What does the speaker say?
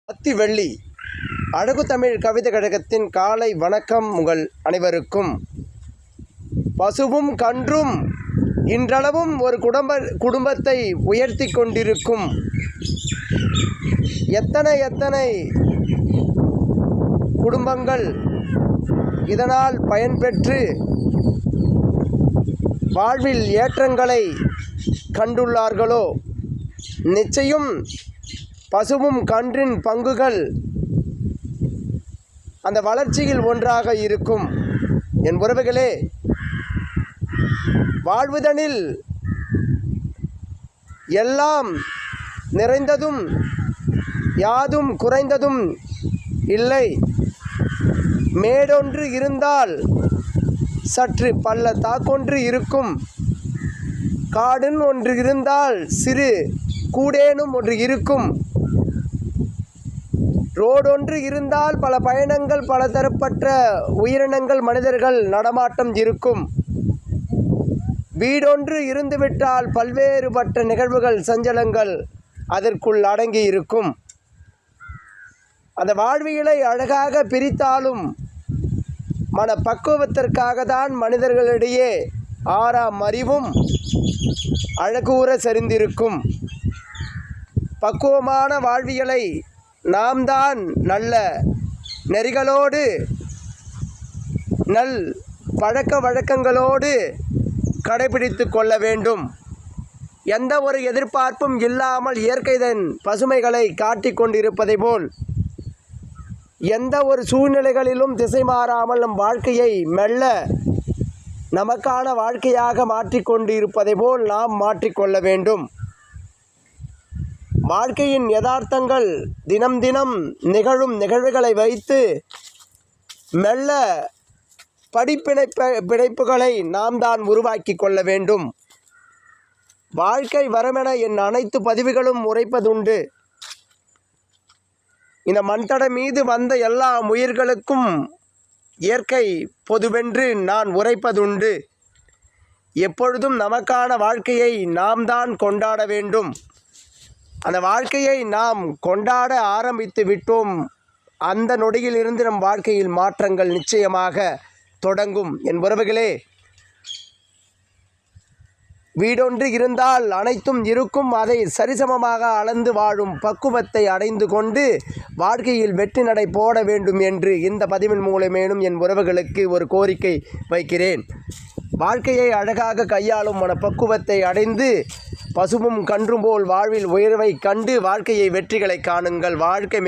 அத்திவெள்ளி அழகு தமிழ் கவிதை கழகத்தின் காலை வணக்கம். உங்கள் அனைவருக்கும் பசுவும் கன்றும் இன்றளவும் ஒரு குடும்பத்தை உயர்த்தி கொண்டிருக்கும். எத்தனை குடும்பங்கள் இதனால் பயன்பெற்று வாழ்வில் ஏற்றங்களை கண்டுள்ளார்களோ, நிச்சயம் பசுவும் கன்றின் பங்குகள் அந்த வளர்ச்சியில் ஒன்றாக இருக்கும். என் உறவுகளே, வாழ்வதனில் எல்லாம் நிறைந்ததும் யாதும் குறைந்ததும் இல்லை. மேடொன்று இருந்தால் சற்று பள்ளத்தாக்கொன்று இருக்கும். காடுன்னு ஒன்று இருந்தால் சிறு கூடேனும் ஒன்று இருக்கும். ரோடொன்று இருந்தால் பல பயணங்கள், பல தரப்பட்ட உயிரினங்கள், மனிதர்கள் நடமாட்டம் இருக்கும். வீடொன்று இருந்துவிட்டால் பல்வேறுபட்ட நிகழ்வுகள், சஞ்சலங்கள் அதற்குள் அடங்கி இருக்கும். அந்த வாழ்வியலை அழகாக பிரித்தாலும் மனப்பக்குவத்திற்காக தான் மனிதர்களிடையே ஆறாம் அறிவும் அழகூற சரிந்திருக்கும். பக்குவமான வாழ்வியலை நாம் தான் நல்ல நெறிகளோடு, நல் பழக்க வழக்கங்களோடு கடைபிடித்து கொள்ள வேண்டும். எந்த ஒரு எதிர்பார்ப்பும் இல்லாமல் இயற்கைதன் பசுமைகளை காட்டிக் கொண்டிருப்பதை போல், எந்த ஒரு சூழ்நிலைகளிலும் திசை மாறாமல் நம் வாழ்க்கையை மெல்ல நமக்கான வாழ்க்கையாக மாற்றிக்கொண்டு இருப்பதை போல் நாம் மாற்றிக்கொள்ள வேண்டும். வாழ்க்கையின் யதார்த்தங்கள் தினம் தினம் நிகழும் நிகழ்வுகளை வைத்து மெல்ல பிணைப்புகளை நாம் தான் உருவாக்கி கொள்ள வேண்டும். வாழ்க்கை வரமென என் அனைத்து பதிவுகளும் உரைப்பதுண்டு. இந்த மண்தட மீது வந்த எல்லா உயிர்களுக்கும் இயற்கை பொதுவென்று நான் உரைப்பதுண்டு. எப்பொழுதும் நமக்கான வாழ்க்கையை நாம் தான் கொண்டாட வேண்டும். அந்த வாழ்க்கையை நாம் கொண்டாட ஆரம்பித்து விட்டோம். அந்த நொடியிலிருந்து நம் வாழ்க்கையில் மாற்றங்கள் நிச்சயமாக தொடங்கும். என் உறவுகளே, வீடொன்று இருந்தால் அனைத்தும் இருக்கும். அதை சரிசமமாக அளந்து வாழும் பக்குவத்தை அடைந்து கொண்டு வாழ்க்கையில் வெற்றி நடை போட வேண்டும் என்று இந்த பதிவின் மூலமேனும் என் உறவுகளுக்கு ஒரு கோரிக்கை வைக்கிறேன். வாழ்க்கையை அழகாக கையாளும் மனப்பக்குவத்தை அடைந்து பசுவும் கன்றும் போல் வாழ்வில் உயர்வை கண்டு வாழ்க்கையை வெற்றிகளை காணுங்கள். வாழ்க்கை